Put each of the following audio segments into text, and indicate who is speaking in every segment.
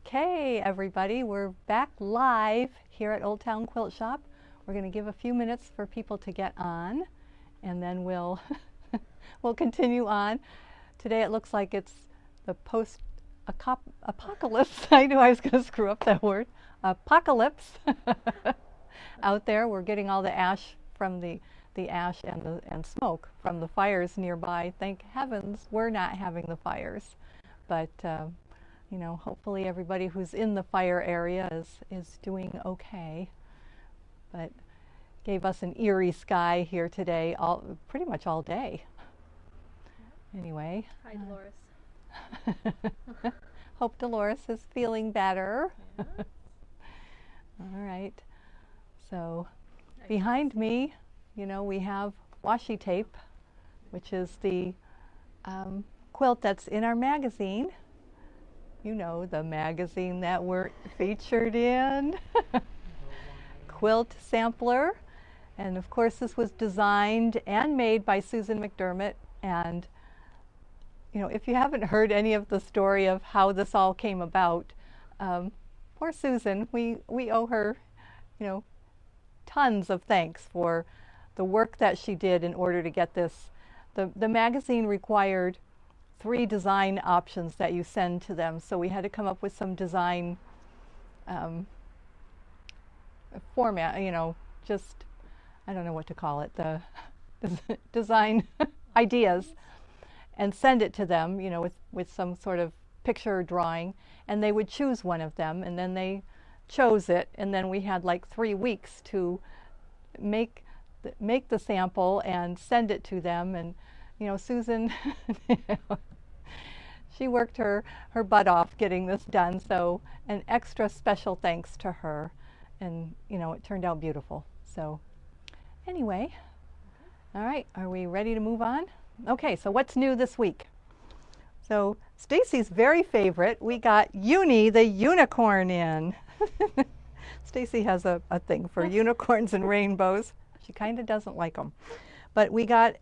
Speaker 1: Okay, everybody, we're back live here at Old Town Quilt Shop. We're going to give a few minutes for people to get on, and then we'll we'll continue on. Today it looks like it's the post-apocalypse. I knew I was going to screw up that word. Apocalypse out there. We're getting all the ash from the ash and smoke from the fires nearby. Thank heavens we're not having the fires, but you know, hopefully everybody who's in the fire area is doing okay. But gave us an eerie sky here today, pretty much all day. Anyway.
Speaker 2: Hi, Dolores.
Speaker 1: Hope Dolores is feeling better.
Speaker 2: Yeah.
Speaker 1: All right. So behind me, you know, we have washi tape, which is the quilt that's in our magazine. You know, the magazine that we're featured in. Quilt Sampler. And of course this was designed and made by Susan McDermott. And you know, if you haven't heard any of the story of how this all came about, poor Susan, we owe her, you know, tons of thanks for the work that she did in order to get this. The magazine required 3 design options that you send to them, so we had to come up with some design format, you know, just, I don't know what to call it, the design ideas, and send it to them, you know, with some sort of picture drawing, and they would choose one of them, and then they chose it, and then we had like 3 weeks to make the sample and send it to them. And you know, Susan, she worked her butt off getting this done, so an extra special thanks to her. And you know, it turned out beautiful. So anyway, all right, are we ready to move on? Okay, so what's new this week? So Stacy's very favorite, we got Uni the unicorn in. Stacy has a thing for unicorns and rainbows. She kind of doesn't like them. But we got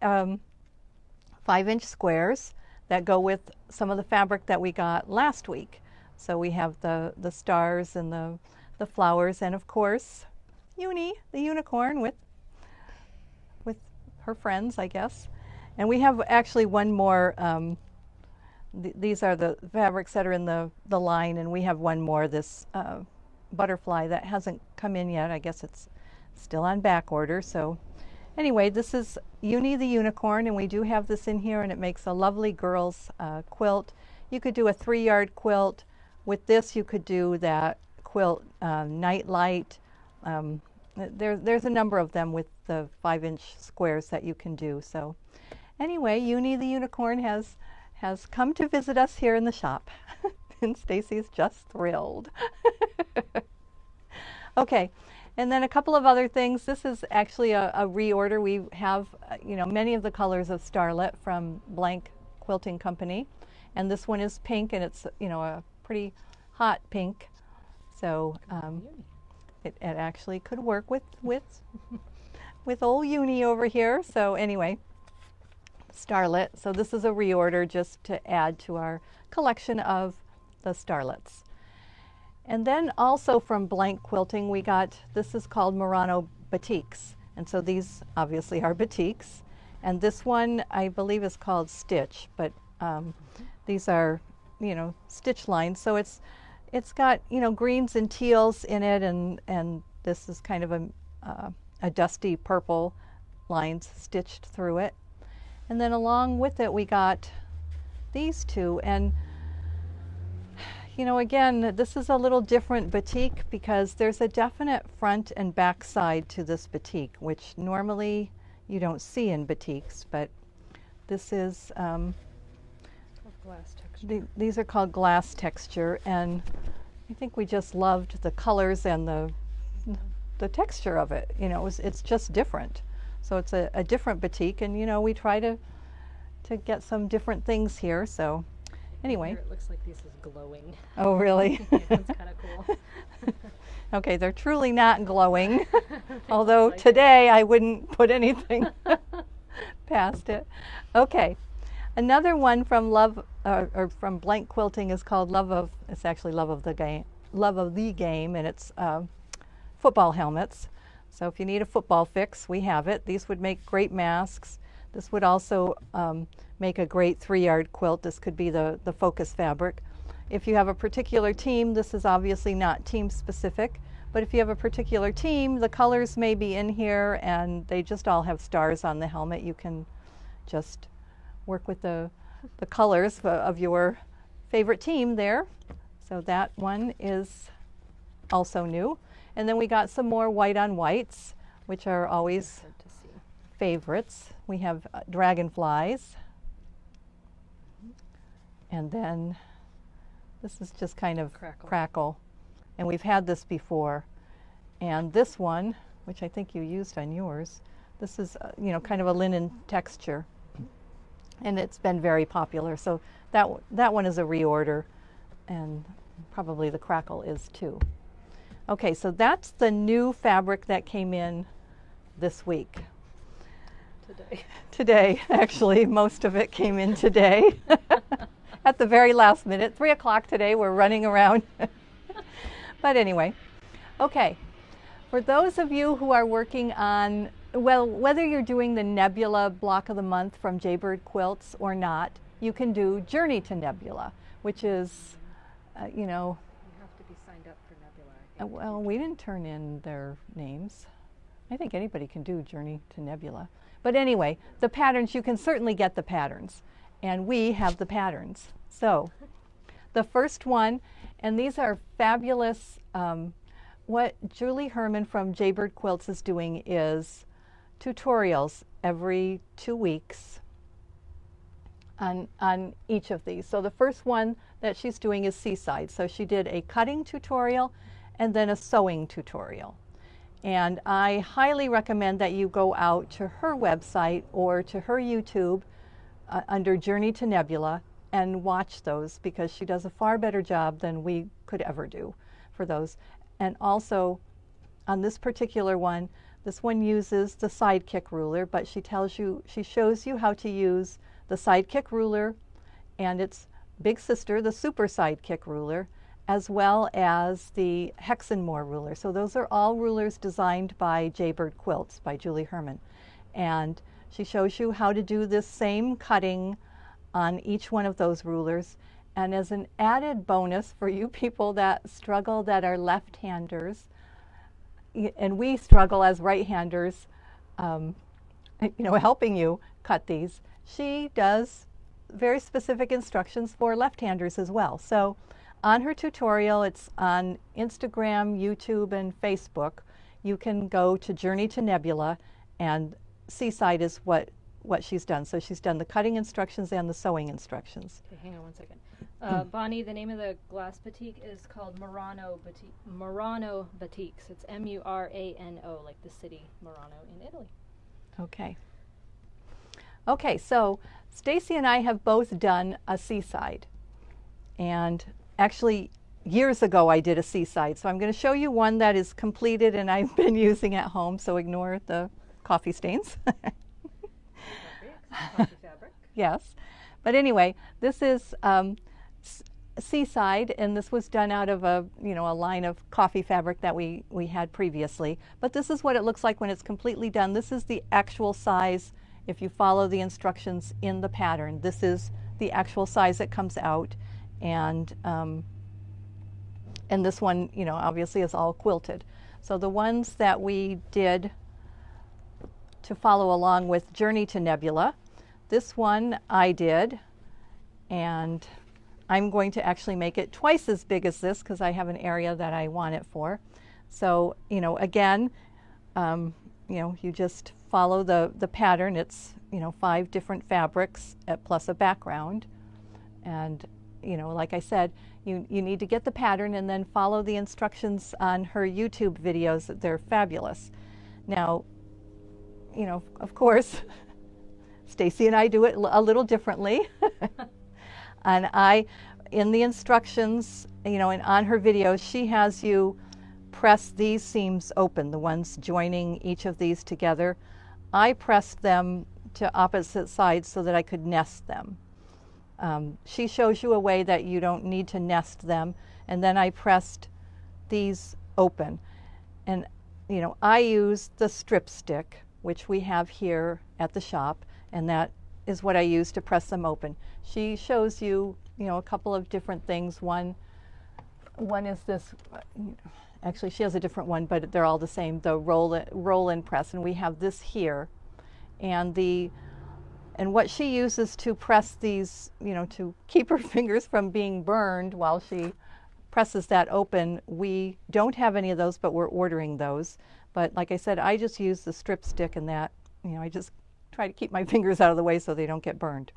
Speaker 1: 5-inch squares that go with some of the fabric that we got last week. So we have the stars and the flowers, and of course Uni the unicorn with her friends, I guess. And we have actually one more. These are the fabrics that are in the line, and we have one more, this butterfly that hasn't come in yet. I guess it's still on back order. So anyway, this is Uni the unicorn, and we do have this in here, and it makes a lovely girls quilt. You could do a 3-yard quilt. With this you could do that quilt nightlight. There's a number of them with the 5-inch squares that you can do. So anyway, Uni the unicorn has come to visit us here in the shop. And Stacy's just thrilled. Okay, and then a couple of other things. This is actually a reorder. We have you know, many of the colors of Starlet from Blank Quilting Company, and this one is pink, and it's, you know, a pretty hot pink. So it actually could work with old Uni over here. So anyway, Starlet. So this is a reorder just to add to our collection of the Starlets. And then also from Blank Quilting we got, this is called Murano Batiks. And so these obviously are batiks. And this one I believe is called Stitch, but these are, you know, stitch lines. So it's got, you know, greens and teals in it, and this is kind of a dusty purple lines stitched through it. And then along with it we got these two, and you know, again, this is a little different batik because there's a definite front and back side to this batik, which normally you don't see in batiks, but this is
Speaker 2: Glass texture.
Speaker 1: These are called glass texture, and I think we just loved the colors and the texture of it. You know, it's just different. So it's a different batik, and you know, we try to get some different things here. So anyway.
Speaker 2: Here it looks like this is glowing.
Speaker 1: Oh, really?
Speaker 2: Yeah, it's kind of cool.
Speaker 1: Okay, they're truly not glowing. Although today I wouldn't put anything past it. Okay. Another one from or from Blank Quilting is called it's actually Love of the Game, and it's football helmets. So if you need a football fix, we have it. These would make great masks. This would also make a great 3-yard quilt. This could be the focus fabric. If you have a particular team, this is obviously not team specific, but if you have a particular team, the colors may be in here and they just all have stars on the helmet. You can just work with the colors of your favorite team there. So that one is also new. And then we got some more white on whites, which are always favorites. We have dragonflies. And then this is just kind of crackle. And we've had this before. And this one, which I think you used on yours, this is kind of a linen texture. And it's been very popular. So that one is a reorder, and probably the crackle is too. Okay, so that's the new fabric that came in this week. Today, actually, most of it came in today. At the very last minute, 3 o'clock today, we're running around. But anyway, okay. For those of you who are working on, well, whether you're doing the Nebula block of the month from Jaybird Quilts or not, you can do Journey to Nebula, which is,
Speaker 2: You have to be signed up for Nebula, I think.
Speaker 1: well, we didn't turn in their names. I think anybody can do Journey to Nebula. But anyway, the patterns, you can certainly get the patterns. And we have the patterns. So the first one, and these are fabulous. What Julie Herman from Jaybird Quilts is doing is tutorials every 2 weeks on each of these. So the first one that she's doing is Seaside. So she did a cutting tutorial and then a sewing tutorial. And I highly recommend that you go out to her website or to her YouTube under Journey to Nebula and watch those, because she does a far better job than we could ever do for those. And also on this particular one, this one uses the Sidekick ruler, but she shows you how to use the Sidekick ruler and its big sister, the Super Sidekick ruler, as well as the Hexenmoor ruler. So those are all rulers designed by Jaybird Quilts, by Julie Herman. And she shows you how to do this same cutting on each one of those rulers. And as an added bonus for you people that struggle, that are left-handers, and we struggle as right-handers, helping you cut these, she does very specific instructions for left-handers as well. So on her tutorial, it's on Instagram, YouTube, and Facebook. You can go to Journey to Nebula, and Seaside is what she's done. So she's done the cutting instructions and the sewing instructions.
Speaker 2: Okay, hang on one second. Bonnie, the name of the glass batik is called Murano Batiks. It's Murano, like the city Murano in Italy.
Speaker 1: Okay. Okay, so Stacy and I have both done a Seaside. And actually, years ago I did a Seaside. So I'm going to show you one that is completed and I've been using at home, so ignore the coffee stains.
Speaker 2: Coffee fabric.
Speaker 1: Yes. But anyway, this is Seaside, and this was done out of a line of coffee fabric that we had previously. But this is what it looks like when it's completely done. This is the actual size. If you follow the instructions in the pattern, this is the actual size that comes out. And this one, obviously is all quilted. So the ones that we did to follow along with Journey to Nebula, this one I did, and I'm going to actually make it twice as big as this because I have an area that I want it for. So, again, you just follow the pattern. It's, 5 different fabrics plus a background. And, like I said, you need to get the pattern and then follow the instructions on her YouTube videos. They're fabulous. Now, of course, Stacy and I do it a little differently. And in the instructions, and on her videos, she has you press these seams open, the ones joining each of these together. I pressed them to opposite sides so that I could nest them. she shows you a way that you don't need to nest them. And then I pressed these open. And you know, I use the strip stick, which we have here at the shop, and that is what I use to press them open. She shows you, you know, a couple of different things. One is this, actually she has a different one, but they're all the same, the roll and press, and we have this here. And what she uses to press these, you know, to keep her fingers from being burned while she presses that open. We don't have any of those, but we're ordering those. But like I said, I just use the strip stick, and that, you know, I just try to keep my fingers out of the way so they don't get burned.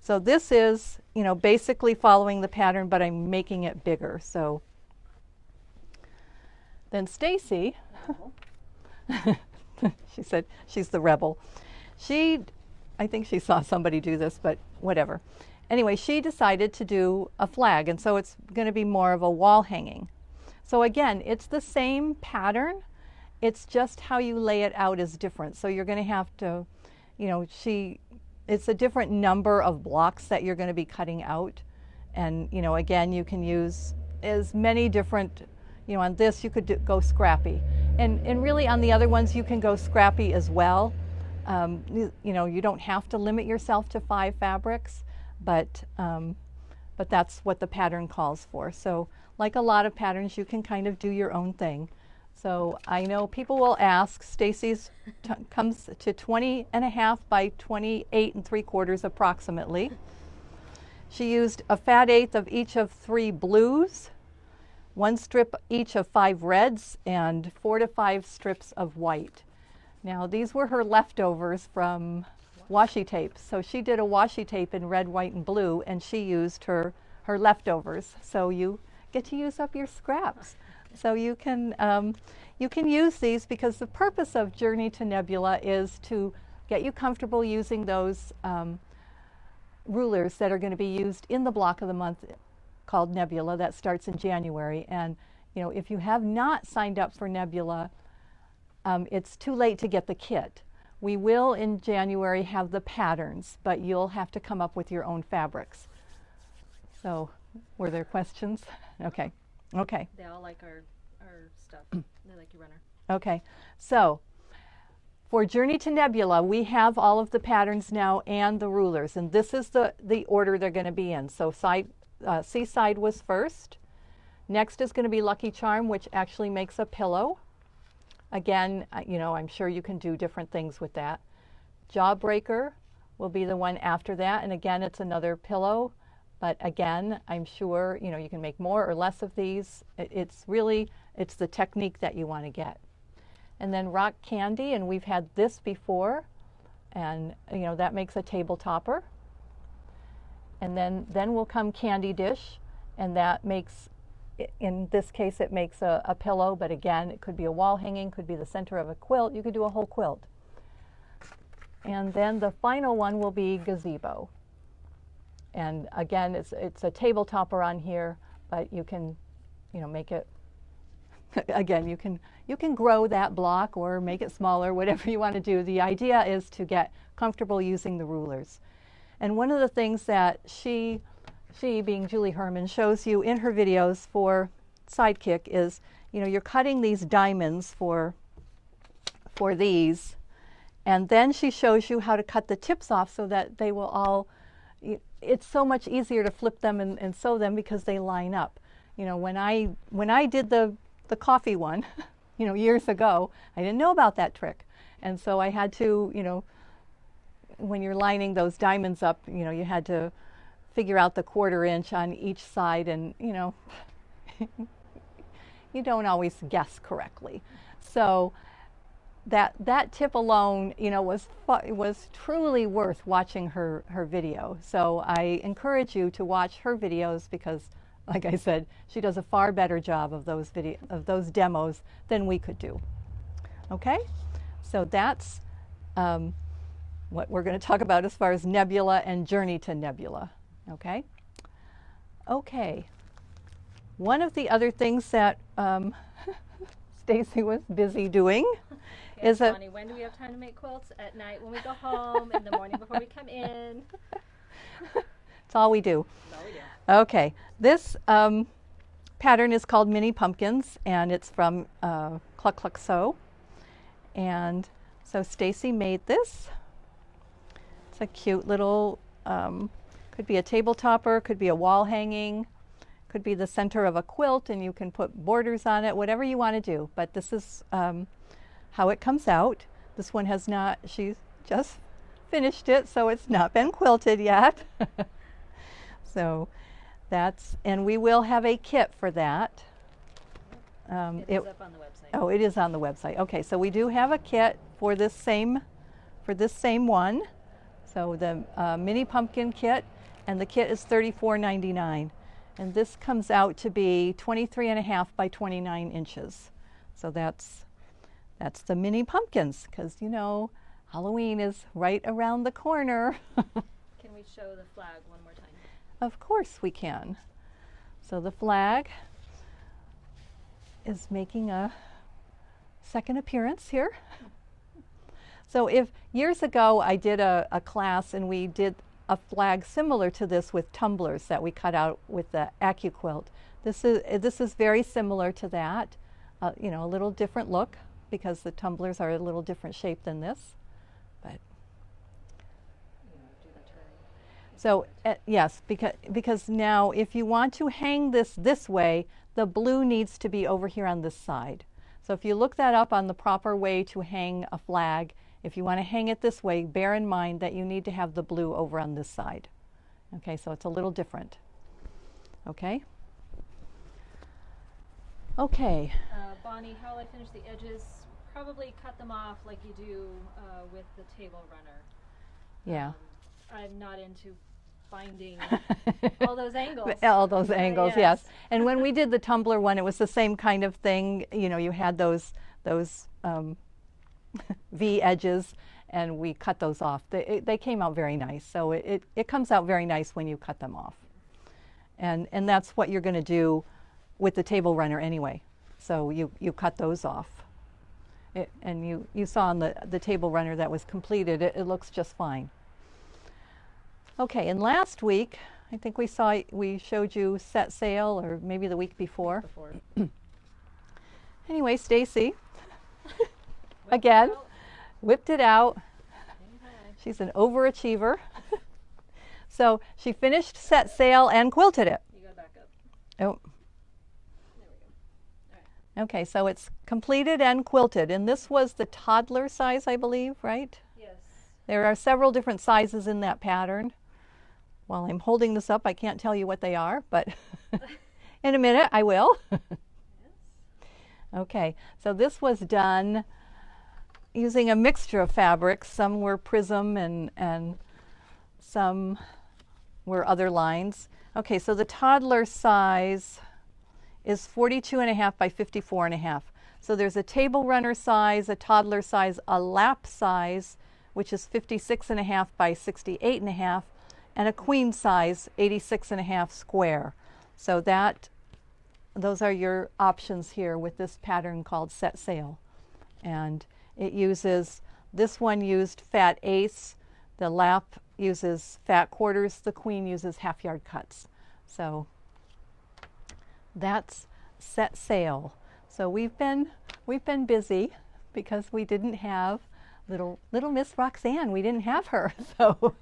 Speaker 1: So this is, you know, basically following the pattern, but I'm making it bigger. So then Stacy, she said she's the rebel. I think she saw somebody do this, but whatever. Anyway, she decided to do a flag, and so it's going to be more of a wall hanging. So again, it's the same pattern, it's just how you lay it out is different. So you're going to have to, you know, it's a different number of blocks that you're going to be cutting out. And, you know, again, you can use as many different, you know, on this you could go scrappy. And really on the other ones you can go scrappy as well. You know, you don't have to limit yourself to 5 fabrics, but that's what the pattern calls for. So like a lot of patterns, you can kind of do your own thing. So I know people will ask, Stacy's comes to 20.5 by 28.75 approximately. She used a fat eighth of each of 3 blues, 1 strip each of 5 reds, and 4 to 5 strips of white. Now these were her leftovers from washi tape. So she did a washi tape in red, white, and blue, and she used her leftovers. So you get to use up your scraps. So you can use these, because the purpose of Journey to Nebula is to get you comfortable using those rulers that are going to be used in the block of the month called Nebula that starts in January. And you know, if you have not signed up for Nebula, it's too late to get the kit. We will in January have the patterns, but you'll have to come up with your own fabrics. So were there questions? Okay. Okay.
Speaker 2: They all like our stuff. They like your runner.
Speaker 1: Okay. So for Journey to Nebula, we have all of the patterns now and the rulers, and this is the order they're going to be in. So Seaside was first. Next is going to be Lucky Charm, which actually makes a pillow. Again, you know, I'm sure you can do different things with that. Jawbreaker will be the one after that, and again, it's another pillow. But again, I'm sure, you know, you can make more or less of these. It's the technique that you want to get. And then Rock Candy, and we've had this before, and you know, that makes a table topper. And then will come Candy Dish, and that makes, in this case, it makes a pillow, but again, it could be a wall hanging, could be the center of a quilt. You could do a whole quilt. And then the final one will be Gazebo. And again, it's a table topper on here, but you can, you know, make it, again, you can grow that block or make it smaller, whatever you want to do. The idea is to get comfortable using the rulers. And one of the things that she being Julie Herman, shows you in her videos for Sidekick is, you know, you're cutting these diamonds for these, and then she shows you how to cut the tips off so that they will all, it's so much easier to flip them and sew them because they line up. You know, when I did the coffee one, you know, years ago, I didn't know about that trick. And so I had to, you know, when you're lining those diamonds up, you know, you had to figure out the 1/4 inch on each side, and you know, you don't always guess correctly. So that tip alone, you know, was truly worth watching her video. So I encourage you to watch her videos, because like I said, she does a far better job of those demos than we could do. Okay, so that's what we're going to talk about as far as Nebula and Journey to Nebula. Okay. Okay. One of the other things that Stacy was busy doing is
Speaker 2: Bonnie, when do we have time to make quilts? At night when we go home, in the morning before we come in.
Speaker 1: That's all we do.
Speaker 2: That's all we do.
Speaker 1: Okay, this pattern is called Mini Pumpkins, and it's from Cluck Cluck Sew. And so Stacy made this. It's a cute little, could be a table topper, could be a wall hanging, could be the center of a quilt, and you can put borders on it, whatever you want to do. But this is how it comes out. This one has not, she's just finished it, so it's not been quilted yet. So that's, and we will have a kit for that.
Speaker 2: It is up on the website.
Speaker 1: Oh, it is on the website. Okay, so we do have a kit for this same one. So the mini pumpkin kit, and the kit is $34.99, and this comes out to be 23.5 by 29 inches. So that's the mini pumpkins, because you know Halloween is right around the corner.
Speaker 2: Can we show the flag one more time?
Speaker 1: Of course we can. So the flag is making a second appearance here. So if years ago I did a class and we did a flag similar to this with tumblers that we cut out with the AccuQuilt. This is very similar to that. You know, a little different look because the tumblers are a little different shape than this. But so yes, because now if you want to hang this way, the blue needs to be over here on this side. So if you look that up on the proper way to hang a flag, if you want to hang it this way, bear in mind that you need to have the blue over on this side. Okay, so it's a little different. Okay? Okay.
Speaker 2: Bonnie, how will I finish the edges? Probably cut them off like you do with the table runner.
Speaker 1: Yeah.
Speaker 2: I'm not into finding all those angles.
Speaker 1: All those angles,
Speaker 2: yes.
Speaker 1: yes. And when we did the tumbler one, it was the same kind of thing. You know, you had those V edges, and we cut those off. They came out very nice. So it comes out very nice when you cut them off. And that's what you're going to do with the table runner anyway. So you cut those off. And you saw on the table runner that was completed, it looks just fine. Okay, and last week, I think we showed you Set Sail, or maybe the week before. Anyway, Stacy, again, whipped it out. She's an overachiever. So she finished Set Sail and quilted it.
Speaker 2: You go back up.
Speaker 1: Oh.
Speaker 2: There we go. All right.
Speaker 1: Okay, so it's completed and quilted, and this was the toddler size, I believe, right?
Speaker 2: Yes.
Speaker 1: There are several different sizes in that pattern. While I'm holding this up, I can't tell you what they are, but in a minute I will.
Speaker 2: Yes.
Speaker 1: Okay, so this was done using a mixture of fabrics. Some were prism and some were other lines. Okay, so the toddler size is 42.5 by 54.5. So there's a table runner size, a toddler size, a lap size, which is 56.5 by 68.5, and a queen size, 86.5 square. So those are your options here with this pattern called Set Sail. And it uses, this one used fat eighths, the lap uses fat quarters, the queen uses half-yard cuts. So that's Set Sail. So we've been busy because we didn't have little Miss Roxanne. We didn't have her, so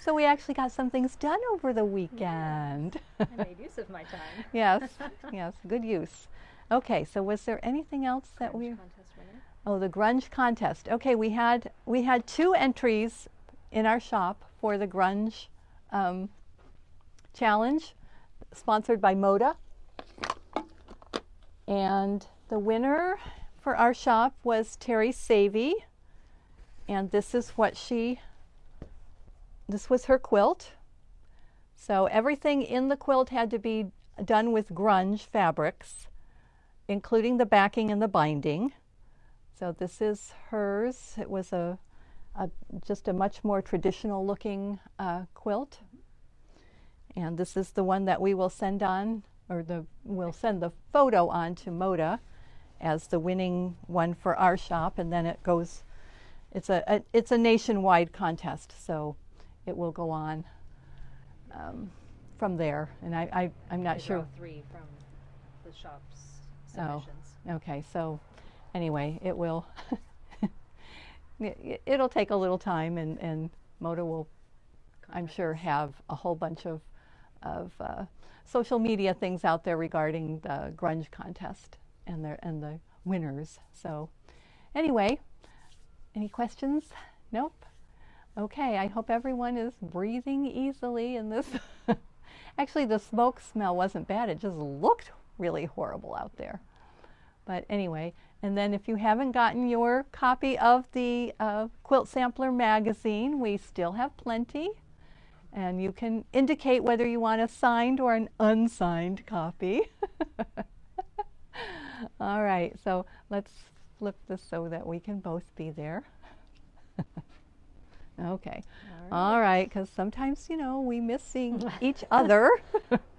Speaker 1: so we actually got some things done over the weekend.
Speaker 2: I made use of my time.
Speaker 1: Yes, yes, good use. Okay, so was there anything else that
Speaker 2: Grunge contest winner.
Speaker 1: Oh, the grunge contest. Okay, we had 2 entries in our shop for the grunge challenge, sponsored by Moda. And the winner for our shop was Terry Savy, and this was her quilt. So everything in the quilt had to be done with grunge fabrics, including the backing and the binding. So this is hers. It was just a much more traditional looking quilt. And this is the one that we will send on, or we'll send the photo on to Moda as the winning one for our shop, and then it goes, it's a nationwide contest, so it will go on from there, and I'm not
Speaker 2: I
Speaker 1: sure.
Speaker 2: draw 3 from the shop's
Speaker 1: Oh,
Speaker 2: submissions.
Speaker 1: okay. So anyway, it will it'll take a little time, and Moda will, I'm sure, have a whole bunch of social media things out there regarding the grunge contest and the winners. So anyway, any questions? Nope. Okay, I hope everyone is breathing easily in this. Actually, the smoke smell wasn't bad. It just looked really horrible out there. But anyway, and then if you haven't gotten your copy of the Quilt Sampler magazine, we still have plenty. And you can indicate whether you want a signed or an unsigned copy. All right, so let's flip this so that we can both be there. Okay. All right, because sometimes, we miss seeing each other.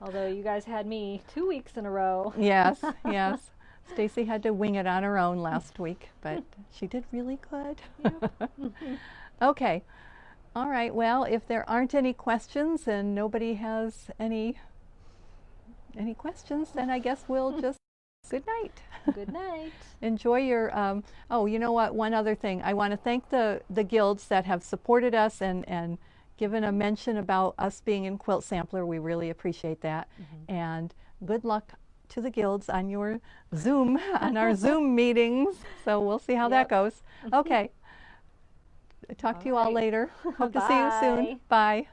Speaker 2: Although you guys had me 2 weeks in a row.
Speaker 1: Yes, yes. Stacy had to wing it on her own last week, but she did really good.
Speaker 2: Yep.
Speaker 1: Okay. All right, well, if there aren't any questions and nobody has any questions, then I guess we'll just good night.
Speaker 2: Good night.
Speaker 1: Enjoy your, oh, you know what, one other thing. I want to thank the guilds that have supported us and given a mention about us being in Quilt Sampler. We really appreciate that. And good luck to the guilds on your Zoom, on our Zoom meetings. So we'll see how that goes. Okay. Talk to you all later. Hope to see you soon. Bye.